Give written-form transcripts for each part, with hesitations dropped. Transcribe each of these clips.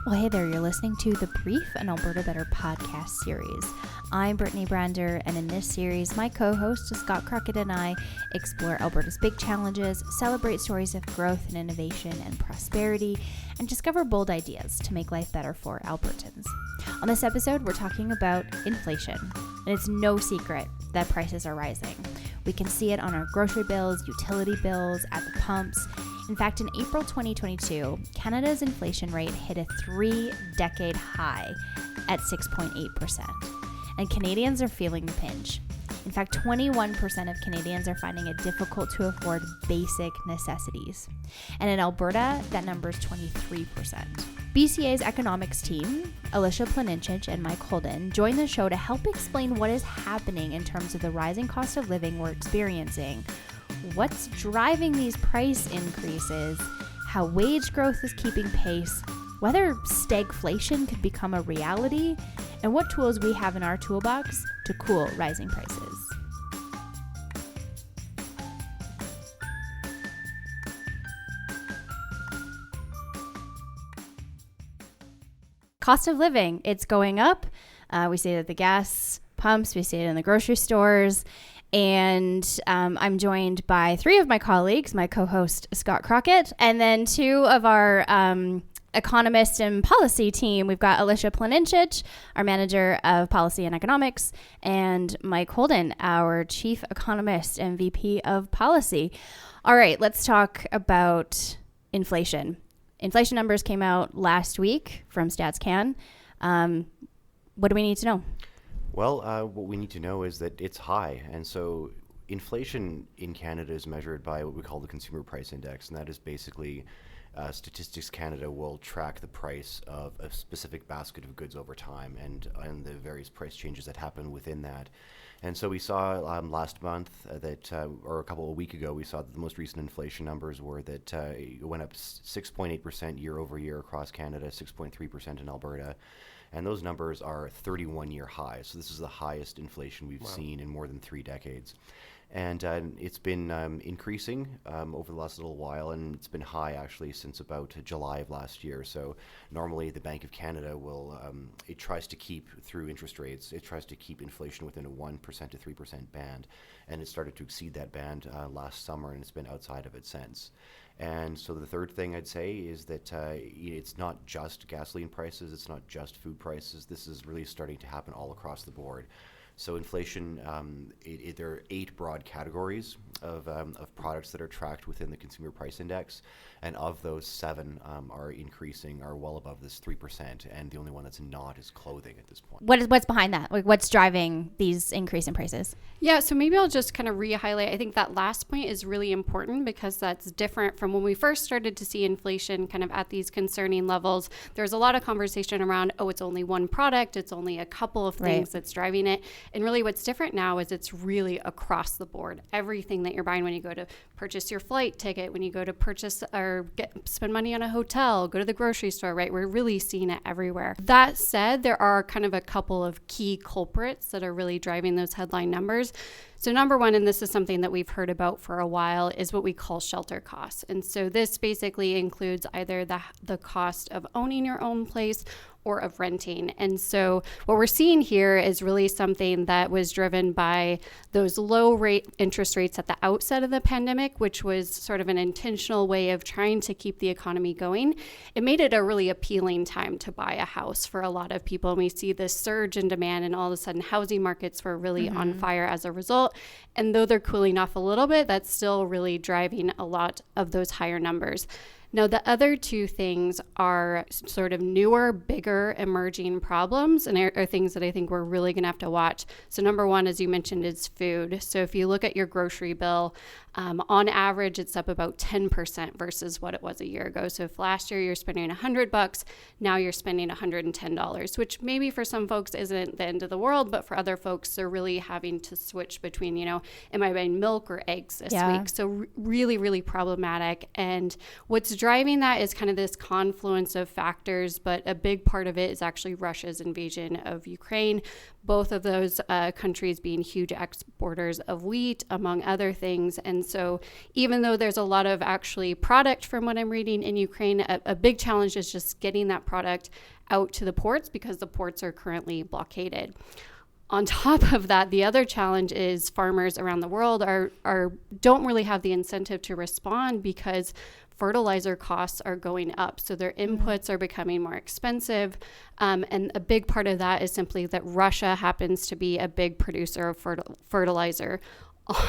Well, hey there, you're listening to the Brief, an Alberta Better podcast series. I'm Brittany Brander, and in this series, my co-host Scott Crockett and I explore Alberta's big challenges, celebrate stories of growth and innovation and prosperity, and discover bold ideas to make life better for Albertans. On this episode, we're talking about inflation, and it's no secret that prices are rising. We can see it on our grocery bills, utility bills, at the pumps. In fact, in April 2022, Canada's inflation rate hit a 3-decade high at 6.8%. And Canadians are feeling the pinch. In fact, 21% of Canadians are finding it difficult to afford basic necessities. And in Alberta, that number is 23%. BCA's economics team, Alicia Planincic and Mike Holden, joined the show to help explain what is happening in terms of the rising cost of living we're experiencing, what's driving these price increases, how wage growth is keeping pace, whether stagflation could become a reality, and what tools we have in our toolbox to cool rising prices. Cost of living, it's going up. We see it at the gas pumps, we see it in the grocery stores. And I'm joined by 3 of my colleagues, my co-host Scott Crockett, and then 2 of our economist and policy team. We've got Alicia Planincic, our manager of policy and economics, and Mike Holden, our chief economist and VP of policy. All right, let's talk about inflation. Inflation numbers came out last week from StatsCan. What do we need to know? Well, what we need to know is that it's high. And so inflation in Canada is measured by what we call the Consumer Price Index. And that is basically Statistics Canada will track the price of a specific basket of goods over time and the various price changes that happen within that. And so we saw last month or a couple of weeks ago, we saw that the most recent inflation numbers were that it went up 6.8% year over year across Canada, 6.3% in Alberta. And those numbers are 31-year highs. So this is the highest inflation we've seen in more than 3 decades. And it's been increasing over the last little while, and it's been high actually since about July of last year. So normally the Bank of Canada will, it tries to keep, through interest rates, it tries to keep inflation within a 1% to 3% band. And it started to exceed that band last summer, and it's been outside of it since. And so the third thing I'd say is that it's not just gasoline prices, it's not just food prices. This is really starting to happen all across the board. So inflation, there are 8 broad categories of products that are tracked within the Consumer Price Index, and of those 7 are increasing, are well above this 3%, and the only one that's not is clothing at this point. What's behind that? Like, what's driving these increase in prices? Yeah, so maybe I'll just kind of re-highlight. I think that last point is really important because that's different from when we first started to see inflation kind of at these concerning levels. There's a lot of conversation around, it's only one product, it's only a couple of things that's driving it. And really what's different now is it's really across the board. Everything that you're buying when you go to purchase your flight ticket, when you go to purchase or spend money on a hotel, go to the grocery store, right? We're really seeing it everywhere. That said, there are kind of a couple of key culprits that are really driving those headline numbers. So number one, and this is something that we've heard about for a while, is what we call shelter costs. And so this basically includes either the cost of owning your own place or of renting. And so what we're seeing here is really something that was driven by those low rate interest rates at the outset of the pandemic, which was sort of an intentional way of trying to keep the economy going. It made it a really appealing time to buy a house for a lot of people. And we see this surge in demand, and all of a sudden housing markets were really on fire as a result. And though they're cooling off a little bit, that's still really driving a lot of those higher numbers. Now, the other 2 things are sort of newer, bigger, emerging problems and are things that I think we're really going to have to watch. So number one, as you mentioned, is food. So if you look at your grocery bill, on average, it's up about 10% versus what it was a year ago. So if last year you're spending $100, now you're spending $110, which maybe for some folks isn't the end of the world, but for other folks, they're really having to switch between, am I buying milk or eggs this week? So really, really problematic. And what's driving that is kind of this confluence of factors, but a big part of it is actually Russia's invasion of Ukraine. both of those countries being huge exporters of wheat, among other things. And so even though there's a lot of actually product from what I'm reading in Ukraine, a big challenge is just getting that product out to the ports because the ports are currently blockaded. On top of that, the other challenge is farmers around the world don't really have the incentive to respond because fertilizer costs are going up. So their inputs are becoming more expensive. And a big part of that is simply that Russia happens to be a big producer of fertilizer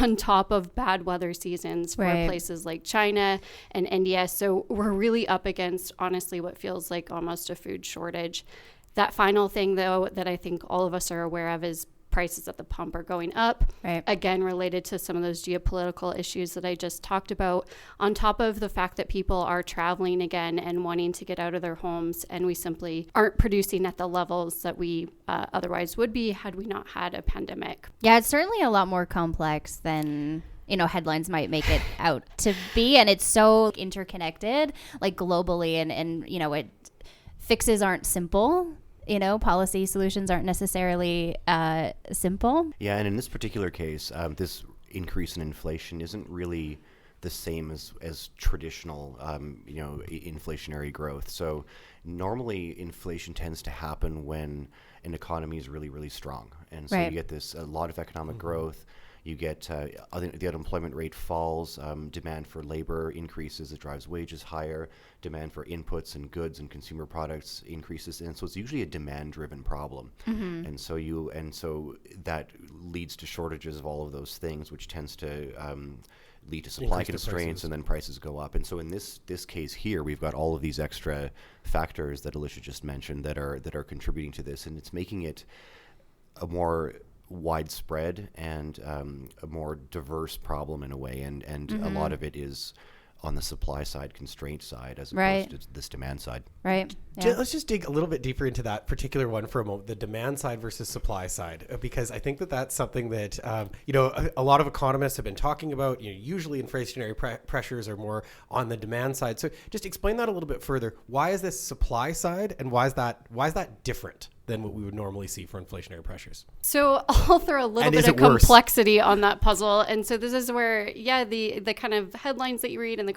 on top of bad weather seasons for places like China and India. So we're really up against, honestly, what feels like almost a food shortage. That final thing, though, that I think all of us are aware of is prices at the pump are going up, again, related to some of those geopolitical issues that I just talked about, on top of the fact that people are traveling again and wanting to get out of their homes, and we simply aren't producing at the levels that we otherwise would be had we not had a pandemic. Yeah, it's certainly a lot more complex than headlines might make it out to be, and it's so interconnected, like globally, and fixes aren't simple. Policy solutions aren't necessarily simple. Yeah, and in this particular case, this increase in inflation isn't really the same as traditional, inflationary growth. So normally inflation tends to happen when an economy is really, really strong. And so you get a lot of economic growth. You get the unemployment rate falls, demand for labor increases, it drives wages higher, demand for inputs and goods and consumer products increases, and so it's usually a demand-driven problem. And so that leads to shortages of all of those things, which tends to lead to supply constraints, and then prices go up. And so in this case here, we've got all of these extra factors that Alicia just mentioned that are contributing to this, and it's making it a more widespread and a more diverse problem in a way, and a lot of it is on the supply side, constraint side, as opposed to this demand side. Right. Yeah. Let's just dig a little bit deeper into that particular one for a moment, the demand side versus supply side, because I think that that's something that, a lot of economists have been talking about. Usually inflationary pressures are more on the demand side. So just explain that a little bit further. Why is this supply side, and why is that different than what we would normally see for inflationary pressures? So I'll throw a little bit of complexity on that puzzle. And so this is where, the kind of headlines that you read and the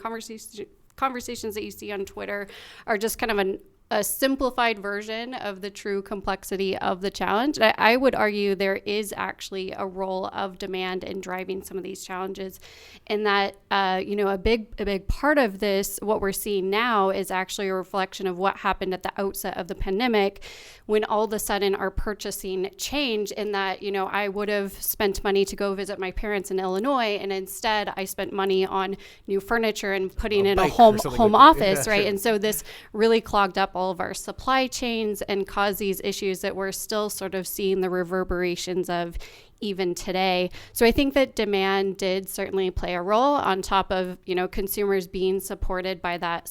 conversations that you see on Twitter are just kind of a simplified version of the true complexity of the challenge. I would argue there is actually a role of demand in driving some of these challenges, in that a big part of this, what we're seeing now, is actually a reflection of what happened at the outset of the pandemic, when all of a sudden our purchasing changed, in that I would have spent money to go visit my parents in Illinois, and instead I spent money on new furniture and putting in a home office, right? Sure. And so this really clogged up all of our supply chains and caused these issues that we're still sort of seeing the reverberations of even today. So I think that demand did certainly play a role, on top of, consumers being supported by that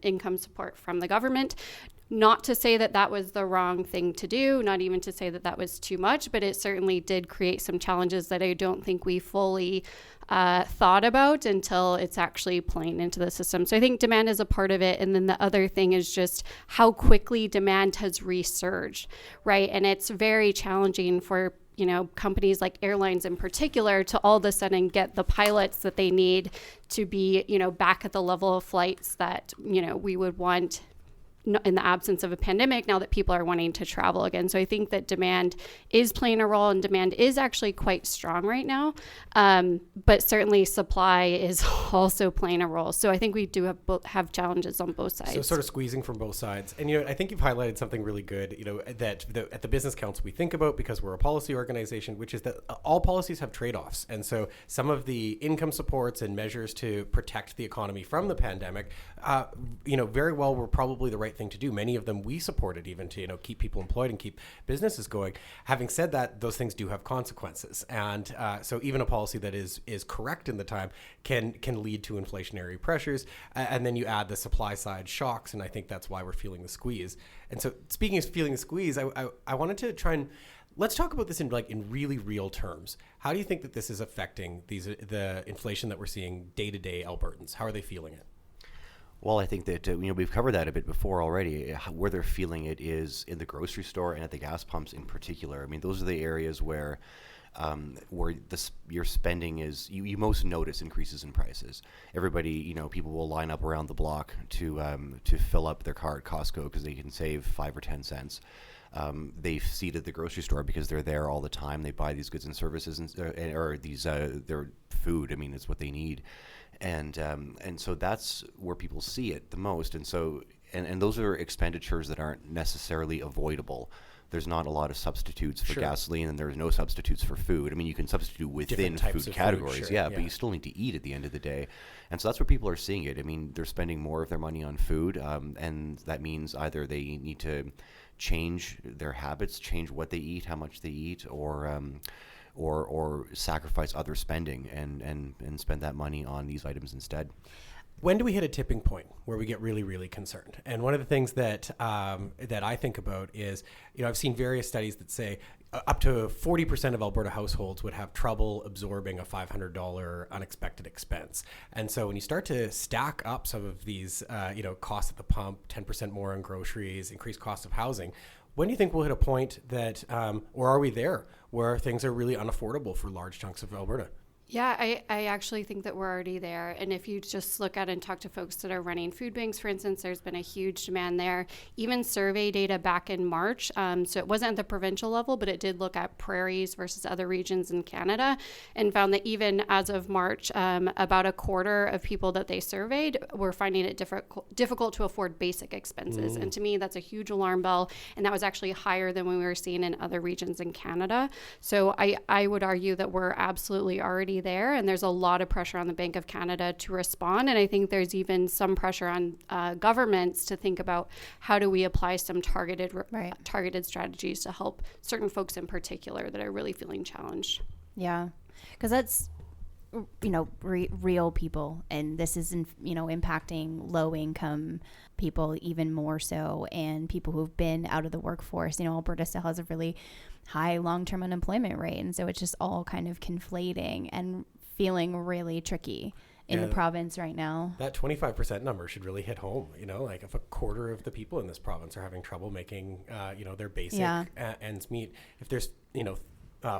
income support from the government. Not to say that that was the wrong thing to do, not even to say that that was too much, but it certainly did create some challenges that I don't think we fully thought about until it's actually playing into the system. So I think demand is a part of it. And then the other thing is just how quickly demand has resurged, right? And it's very challenging for companies like airlines in particular to all of a sudden get the pilots that they need to be, back at the level of flights that, we would want in the absence of a pandemic, now that people are wanting to travel again. So I think that demand is playing a role, and demand is actually quite strong right now. But certainly supply is also playing a role. So I think we do have challenges on both sides. So sort of squeezing from both sides. And, I think you've highlighted something really good, that at the Business Council we think about, because we're a policy organization, which is that all policies have trade-offs. And so some of the income supports and measures to protect the economy from the pandemic, very well were probably the right thing to do. Many of them we supported, even to keep people employed and keep businesses going. Having said that, those things do have consequences, and so even a policy that is correct in the time can lead to inflationary pressures, and then you add the supply side shocks, and I think that's why we're feeling the squeeze. And so, speaking of feeling the squeeze, I wanted to try and let's talk about this in really real terms. How do you think that this is affecting the inflation that we're seeing day to day Albertans? How are they feeling it? Well, I think that we've covered that a bit before already. Where they're feeling it is in the grocery store and at the gas pumps in particular. I mean, those are the areas where your spending is you most notice increases in prices. Everybody, people will line up around the block to fill up their car at Costco because they can save 5 or 10 cents. They see it at the grocery store because they're there all the time. They buy these goods and services or these their food. I mean, it's what they need. And so that's where people see it the most. And so, and those are expenditures that aren't necessarily avoidable. There's not a lot of substitutes for gasoline, and there's no substitutes for food. I mean, you can substitute within food categories, but you still need to eat at the end of the day. And so that's where people are seeing it. I mean, they're spending more of their money on food, and that means either they need to change their habits, change what they eat, how much they eat, or sacrifice other spending and spend that money on these items instead. When do we hit a tipping point where we get really, really concerned? And one of the things that I think about is, I've seen various studies that say up to 40% of Alberta households would have trouble absorbing a $500 unexpected expense. And so when you start to stack up some of these, costs at the pump, 10% more on groceries, increased cost of housing, when do you think we'll hit a point that, or are we there, where things are really unaffordable for large chunks of Alberta? Yeah, I actually think that we're already there. And if you just look at and talk to folks that are running food banks, for instance, there's been a huge demand there. Even survey data back in March, so it wasn't at the provincial level, but it did look at prairies versus other regions in Canada and found that even as of March, about a quarter of people that they surveyed were finding it difficult to afford basic expenses. And to me, that's a huge alarm bell. And that was actually higher than we were seeing in other regions in Canada. So I would argue that we're absolutely already there, and there's a lot of pressure on the Bank of Canada to respond, and I think there's even some pressure on governments to think about how do we apply some targeted strategies to help certain folks in particular that are really feeling challenged. Yeah, because that's real people, and this is impacting low income people even more so, and people who've been out of the workforce. Alberta still has a really high long-term unemployment rate, and so it's just all kind of conflating and feeling really tricky in the province right now. That 25% number should really hit home. Like if a quarter of the people in this province are having trouble making their basic ends meet, if there's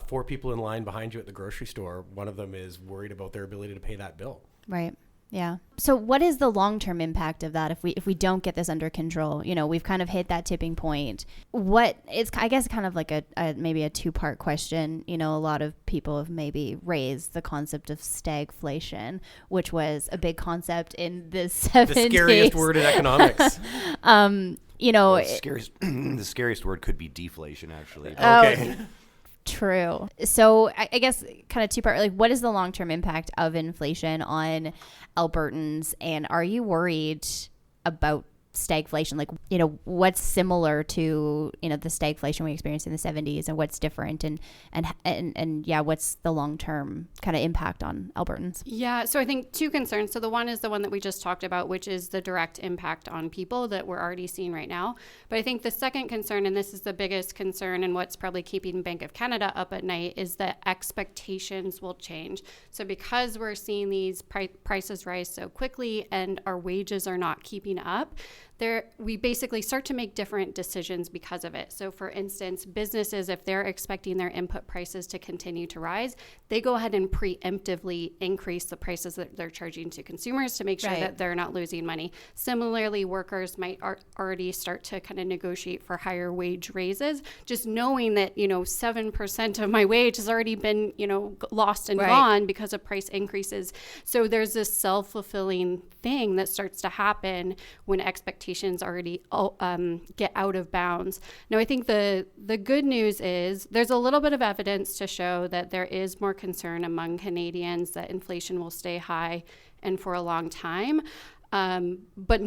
4 people in line behind you at the grocery store, one of them is worried about their ability to pay that bill. Right. Yeah. So what is the long-term impact of that if we don't get this under control? We've kind of hit that tipping point. It's, I guess, kind of like maybe a 2-part question. A lot of people have maybe raised the concept of stagflation, which was a big concept in the 70s. The scariest word in economics. The scariest word could be deflation, actually. Okay. True. So I guess kind of 2-part, what is the long-term impact of inflation on Albertans, and are you worried about stagflation? What's similar to, the stagflation we experienced in the 70s, and what's different, and what's the long-term kind of impact on Albertans? Yeah, so I think 2 concerns. So the one is the one that we just talked about, which is the direct impact on people that we're already seeing right now. But I think the second concern, and this is the biggest concern and what's probably keeping Bank of Canada up at night, is that expectations will change. So because we're seeing these prices rise so quickly and our wages are not keeping up, we basically start to make different decisions because of it. So for instance, businesses, if they're expecting their input prices to continue to rise, they go ahead and preemptively increase the prices that they're charging to consumers to make sure that they're not losing money. Similarly, workers might already start to kind of negotiate for higher wage raises, just knowing that, 7% of my wage has already been, lost and gone because of price increases. So there's this self-fulfilling thing that starts to happen when expectations already get out of bounds. Now, I think the good news is there's a little bit of evidence to show that there is more concern among Canadians that inflation will stay high and for a long time, but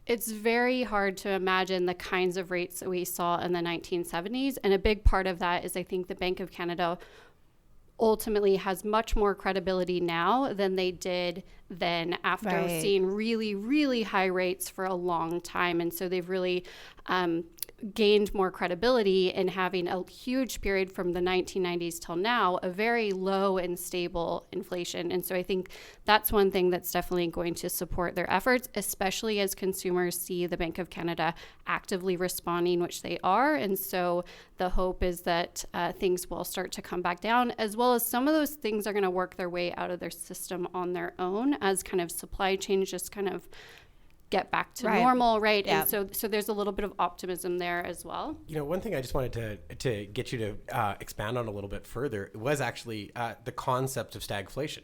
it's very hard to imagine the kinds of rates that we saw in the 1970s. And a big part of that is I think the Bank of Canada ultimately has much more credibility now than they did than after Right. seeing really, really high rates for a long time. And so they've really gained more credibility in having a huge period from the 1990s till now, a very low and stable inflation. And so I think that's one thing that's definitely going to support their efforts, especially as consumers see the Bank of Canada actively responding, which they are. And so the hope is that things will start to come back down, as well as some of those things are going to work their way out of their system on their own as kind of supply chains just kind of get back to normal, right? Yeah. And so there's a little bit of optimism there as well. One thing I just wanted to get you to expand on a little bit further was actually the concept of stagflation.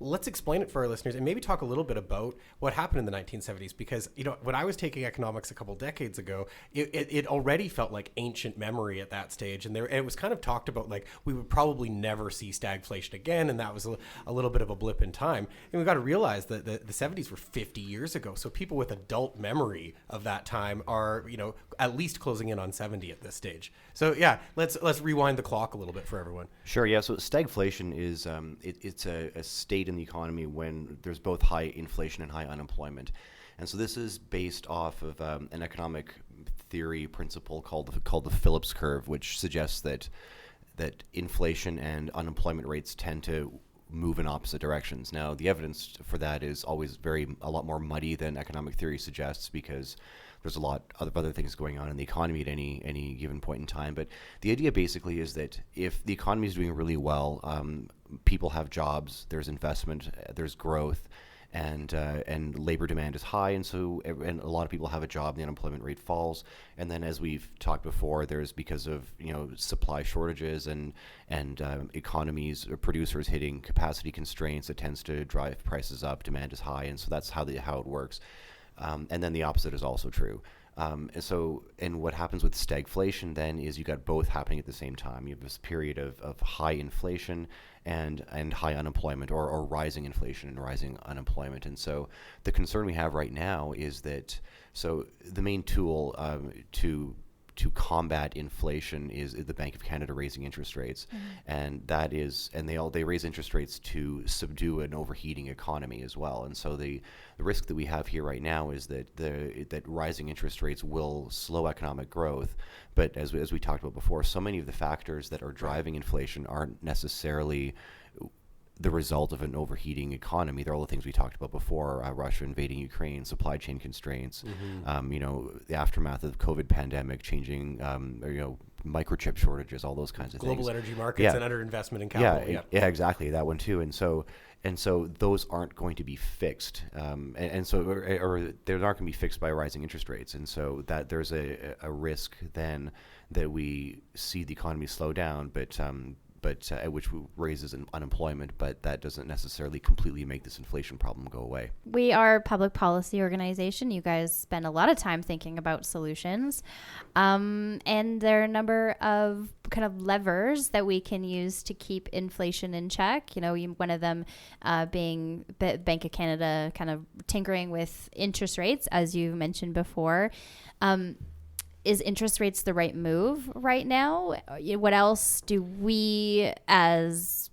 Let's explain it for our listeners and maybe talk a little bit about what happened in the 1970s, because when I was taking economics a couple decades ago, it already felt like ancient memory at that stage, and it was kind of talked about like we would probably never see stagflation again, and that was a little bit of a blip in time. And we've got to realize that the 70s were 50 years ago, so people with adult memory of that time are at least closing in on 70 at this stage. So yeah, let's rewind the clock a little bit for everyone. Sure. Yeah. So stagflation is it's a state in the economy when there's both high inflation and high unemployment, and so this is based off of an economic theory principle called the Phillips curve, which suggests that inflation and unemployment rates tend to move in opposite directions. Now, the evidence for that is always a lot more muddy than economic theory suggests, because there's a lot of other things going on in the economy at any given point in time. But the idea basically is that if the economy is doing really well, people have jobs, there's investment, there's growth, and labor demand is high, and a lot of people have a job, the unemployment rate falls. And then, as we've talked before, there's, because of supply shortages and economies or producers hitting capacity constraints, it tends to drive prices up. Demand is high, and so that's how it works. And then the opposite is also true. And what happens with stagflation then is you got both happening at the same time. You have this period of high inflation and high unemployment, or rising inflation and rising unemployment. And so the concern we have right now is that, so the main tool to combat inflation is the Bank of Canada raising interest rates, and they raise interest rates to subdue an overheating economy as well. And so the risk that we have here right now is that rising interest rates will slow economic growth. But as we talked about before, so many of the factors that are driving inflation aren't necessarily the result of an overheating economy. They're all the things we talked about before: Russia invading Ukraine, supply chain constraints, the aftermath of the COVID pandemic, changing, microchip shortages, all those kinds of things. Global energy markets and underinvestment in capital. Yeah, exactly, that one too. And so those aren't going to be fixed, and so they're not going to be fixed by rising interest rates. And so that there's a risk then that we see the economy slow down, but which raises unemployment, but that doesn't necessarily completely make this inflation problem go away. We are a public policy organization. You guys spend a lot of time thinking about solutions. And there are a number of kind of levers that we can use to keep inflation in check. One of them being the Bank of Canada kind of tinkering with interest rates, as you mentioned before. Is interest rates the right move right now? What else do we, as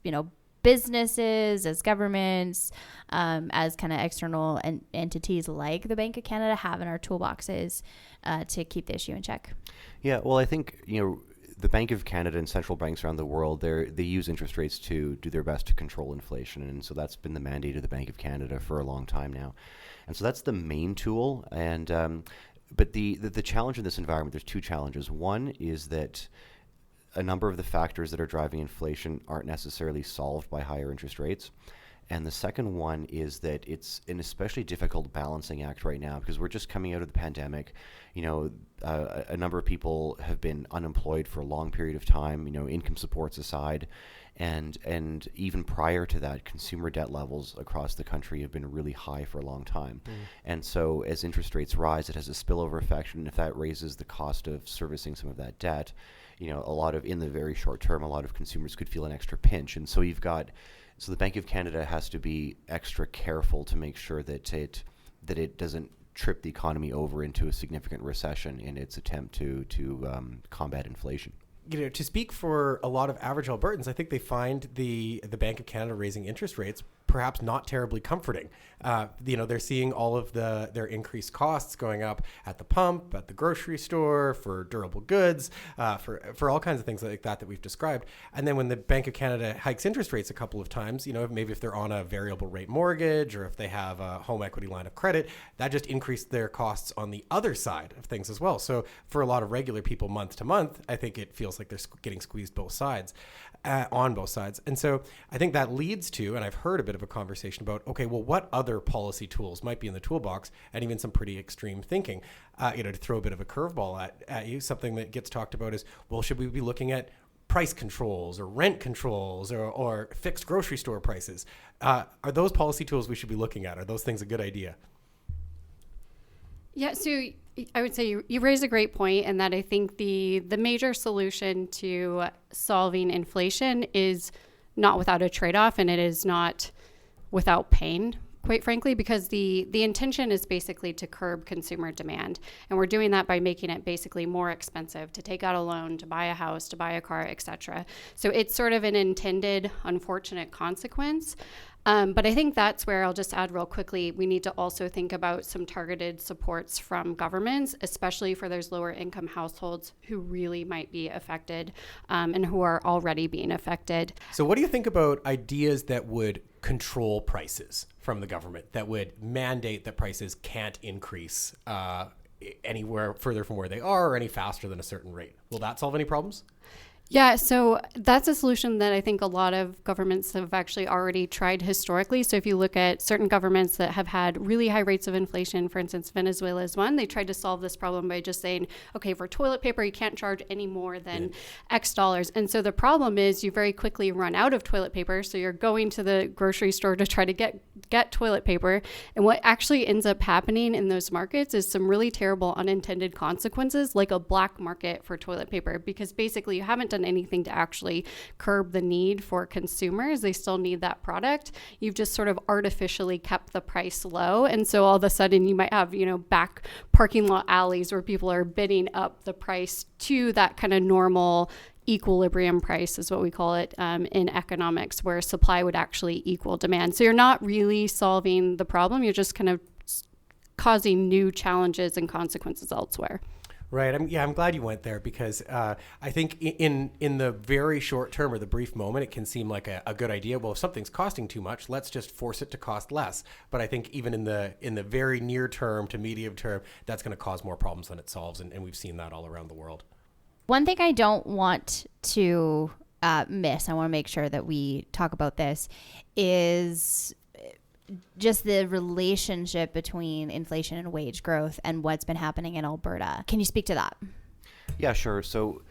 businesses, as governments, as kind of external entities like the Bank of Canada, have in our toolboxes to keep the issue in check? Yeah, well, I think the Bank of Canada and central banks around the world, they use interest rates to do their best to control inflation, and so that's been the mandate of the Bank of Canada for a long time now, and so that's the main tool. And but the challenge in this environment, there's two challenges. One is that a number of the factors that are driving inflation aren't necessarily solved by higher interest rates. And the second one is that it's an especially difficult balancing act right now, because we're just coming out of the pandemic. A number of people have been unemployed for a long period of time, income supports aside. And even prior to that, consumer debt levels across the country have been really high for a long time. And so as interest rates rise, it has a spillover effect. And if that raises the cost of servicing some of that debt, in the very short term, a lot of consumers could feel an extra pinch. And so so the Bank of Canada has to be extra careful to make sure that it doesn't trip the economy over into a significant recession in its attempt to combat inflation. To speak for a lot of average Albertans, I think they find the Bank of Canada raising interest rates perhaps not terribly comforting. They're seeing all of their increased costs going up at the pump, at the grocery store, for durable goods, for all kinds of things like that we've described. And then when the Bank of Canada hikes interest rates a couple of times, maybe if they're on a variable rate mortgage or if they have a home equity line of credit, that just increased their costs on the other side of things as well. So for a lot of regular people month to month, I think it feels like they're getting squeezed on both sides. And so I think that leads to, and I've heard a bit of a conversation about, okay, well, what other policy tools might be in the toolbox, and even some pretty extreme thinking, to throw a bit of a curveball at you. Something that gets talked about is, well, should we be looking at price controls or rent controls or fixed grocery store prices? Are those policy tools we should be looking at? Are those things a good idea? Yeah, so I would say you raise a great point, and that I think the major solution to solving inflation is not without a trade-off, and it is not without pain, quite frankly, because the intention is basically to curb consumer demand. And we're doing that by making it basically more expensive to take out a loan, to buy a house, to buy a car, etc. So it's sort of an intended, unfortunate consequence. But I think that's where I'll just add real quickly, we need to also think about some targeted supports from governments, especially for those lower income households who really might be affected and who are already being affected. So what do you think about ideas that would control prices from the government, that would mandate that prices can't increase anywhere further from where they are or any faster than a certain rate? Will that solve any problems? Yeah, so that's a solution that I think a lot of governments have actually already tried historically. So if you look at certain governments that have had really high rates of inflation, for instance, Venezuela is one, they tried to solve this problem by just saying, okay, for toilet paper, you can't charge any more than X dollars. And so the problem is you very quickly run out of toilet paper. So you're going to the grocery store to try to get toilet paper. And what actually ends up happening in those markets is some really terrible unintended consequences, like a black market for toilet paper, because basically you haven't done anything to actually curb the need for consumers. They still need that product. You've just sort of artificially kept the price low. And so all of a sudden you might have, back parking lot alleys where people are bidding up the price to that kind of normal equilibrium price is what we call it in economics, where supply would actually equal demand. So you're not really solving the problem. You're just kind of causing new challenges and consequences elsewhere. Right. I'm glad you went there, because I think in the very short term or the brief moment, it can seem like a good idea. Well, if something's costing too much, let's just force it to cost less. But I think even in the very near term to medium term, that's going to cause more problems than it solves. And we've seen that all around the world. One thing I don't want to miss, I want to make sure that we talk about this, is just the relationship between inflation and wage growth and what's been happening in Alberta. Can you speak to that? Yeah, sure. So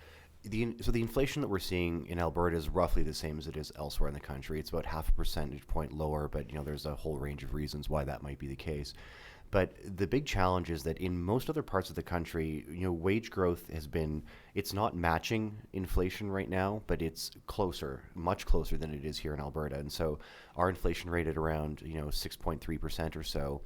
the inflation that we're seeing in Alberta is roughly the same as it is elsewhere in the country. It's about 0.5 percentage point lower, but there's a whole range of reasons why that might be the case. But the big challenge is that in most other parts of the country, wage growth it's not matching inflation right now, but it's closer, much closer than it is here in Alberta. And so our inflation rate at around, 6.3% or so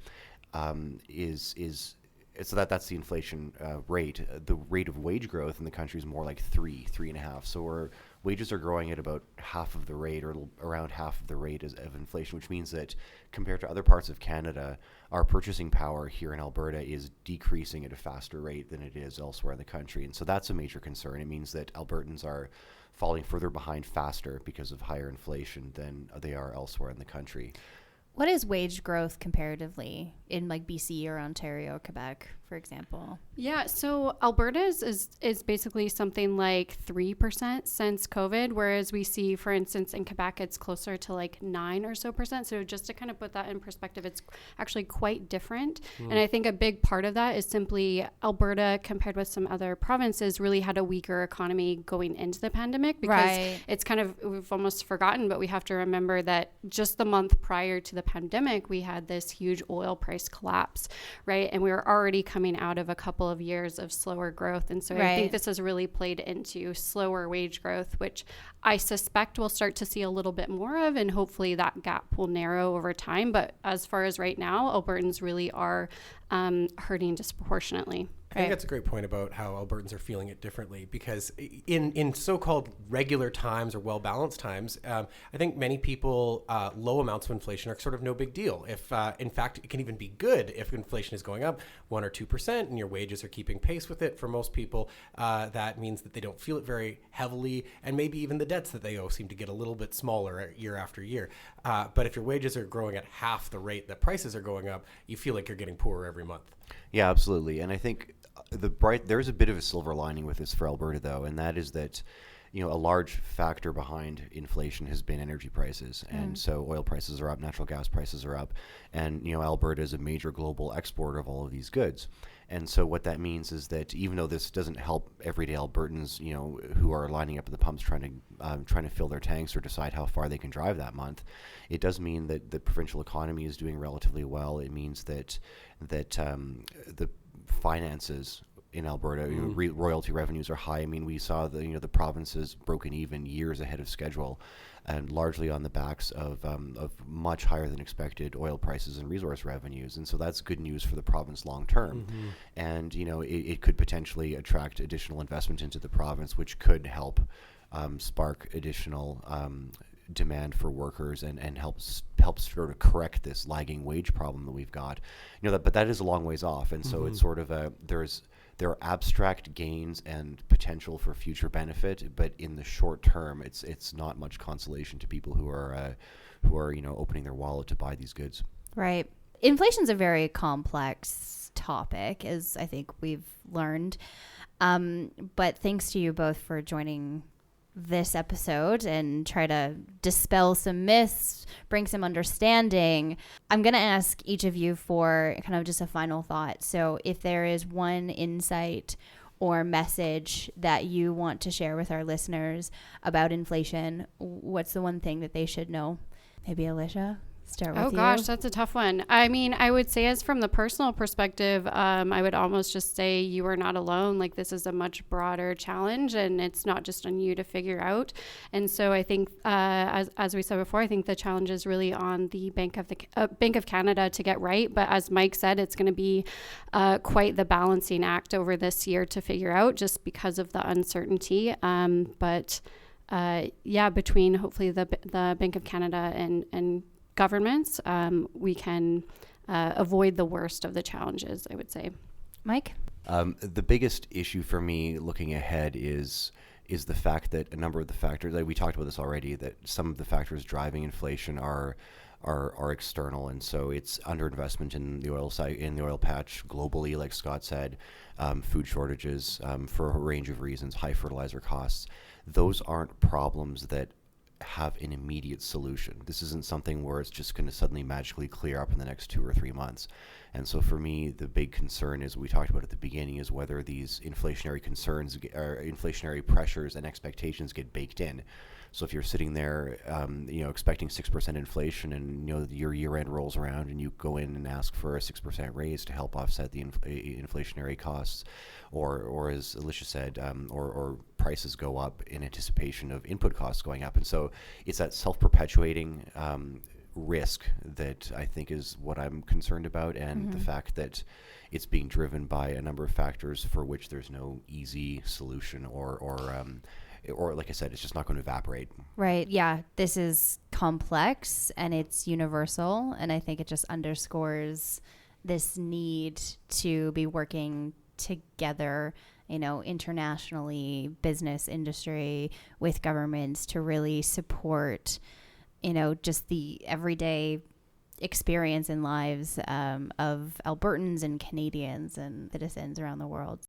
so that's the inflation rate. The rate of wage growth in the country is more like 3.5. So our wages are growing at about half of the rate, or around half of the rate of inflation, which means that compared to other parts of Canada, our purchasing power here in Alberta is decreasing at a faster rate than it is elsewhere in the country. And so that's a major concern. It means that Albertans are falling further behind faster because of higher inflation than they are elsewhere in the country. What is wage growth comparatively in like BC or Ontario or Quebec, for example? Yeah, so Alberta's is basically something like 3% since COVID, whereas we see, for instance, in Quebec, it's closer to like 9 or so percent. So just to kind of put that in perspective, it's actually quite different. And I think a big part of that is simply Alberta, compared with some other provinces, really had a weaker economy going into the pandemic, because it's kind of, we've almost forgotten, but we have to remember that just the month prior to the pandemic, we had this huge oil price collapse, right? And we were already coming out of a couple of years of slower growth. And so I think this has really played into slower wage growth, which I suspect we'll start to see a little bit more of, and hopefully that gap will narrow over time. But as far as right now, Albertans really are hurting disproportionately. I think that's a great point about how Albertans are feeling it differently, because in so-called regular times or well-balanced times, I think many people, low amounts of inflation are sort of no big deal. If, in fact, it can even be good if inflation is going up 1 or 2% and your wages are keeping pace with it. For most people, that means that they don't feel it very heavily, and maybe even the debts that they owe seem to get a little bit smaller year after year. But if your wages are growing at half the rate that prices are going up, you feel like you're getting poorer every month. Yeah, absolutely. And I think there's a bit of a silver lining with this for Alberta, though, and that is that, a large factor behind inflation has been energy prices. And so oil prices are up, natural gas prices are up, and, Alberta is a major global exporter of all of these goods. And so what that means is that even though this doesn't help everyday Albertans, who are lining up at the pumps trying to fill their tanks or decide how far they can drive that month, it does mean that the provincial economy is doing relatively well. It means that the finances in Alberta, royalty revenues are high. I mean, we saw the provinces broken even years ahead of schedule, and largely on the backs of much higher than expected oil prices and resource revenues. And so that's good news for the province long term. And it could potentially attract additional investment into the province, which could help spark additional demand for workers and helps sort of correct this lagging wage problem that we've got. But that is a long ways off, and so it's sort of there are abstract gains and potential for future benefit, but in the short term, it's not much consolation to people who are opening their wallet to buy these goods. Right. Inflation's a very complex topic, as I think we've learned. But thanks to you both for joining this episode and try to dispel some myths, bring some understanding. I'm going to ask each of you for kind of just a final thought. So if there is one insight or message that you want to share with our listeners about inflation, what's the one thing that they should know? Maybe Alicia, start with you. Oh gosh, that's a tough one. I mean, I would say, as from the personal perspective, I would almost just say you are not alone. Like, this is a much broader challenge, and it's not just on you to figure out. And so I think, as we said before, I think the challenge is really on the Bank of Canada to get right. But as Mike said, it's going to be quite the balancing act over this year to figure out, just because of the uncertainty. Between hopefully the Bank of Canada and governments, we can avoid the worst of the challenges, I would say. Mike? The biggest issue for me looking ahead is the fact that a number of the factors, like we talked about this already, that some of the factors driving inflation are external, and so it's underinvestment in the oil patch globally, like Scott said, food shortages for a range of reasons, high fertilizer costs. Those aren't problems that have an immediate solution. This isn't something where it's just going to suddenly magically clear up in the next 2 or 3 months. And so for me, the big concern is, we talked about at the beginning, is whether these inflationary concerns or inflationary pressures and expectations get baked in. So if you're sitting there, expecting 6% inflation, and your year-end rolls around and you go in and ask for a 6% raise to help offset the inflationary costs, or as Alicia said, or prices go up in anticipation of input costs going up, and so it's that self-perpetuating risk that I think is what I'm concerned about, and the fact that it's being driven by a number of factors for which there's no easy solution, or like I said, it's just not going to evaporate. Right. Yeah. This is complex and it's universal. And I think it just underscores this need to be working together, internationally, business, industry, with governments, to really support, just the everyday experience and lives of Albertans and Canadians and citizens around the world.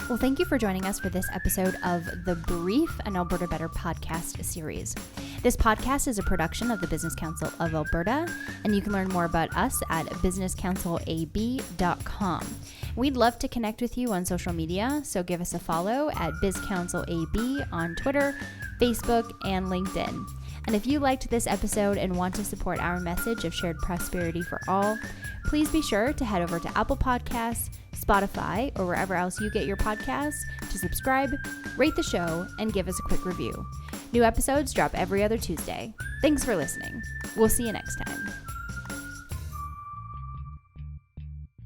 Well, thank you for joining us for this episode of the Brief, an Alberta Better podcast series. This podcast is a production of the Business Council of Alberta, and you can learn more about us at businesscouncilab.com. We'd love to connect with you on social media, so give us a follow at BizCouncilAB on Twitter, Facebook, and LinkedIn. And if you liked this episode and want to support our message of shared prosperity for all, please be sure to head over to Apple Podcasts, Spotify, or wherever else you get your podcasts to subscribe, rate the show, and give us a quick review. New episodes drop every other Tuesday. Thanks for listening. We'll see you next time.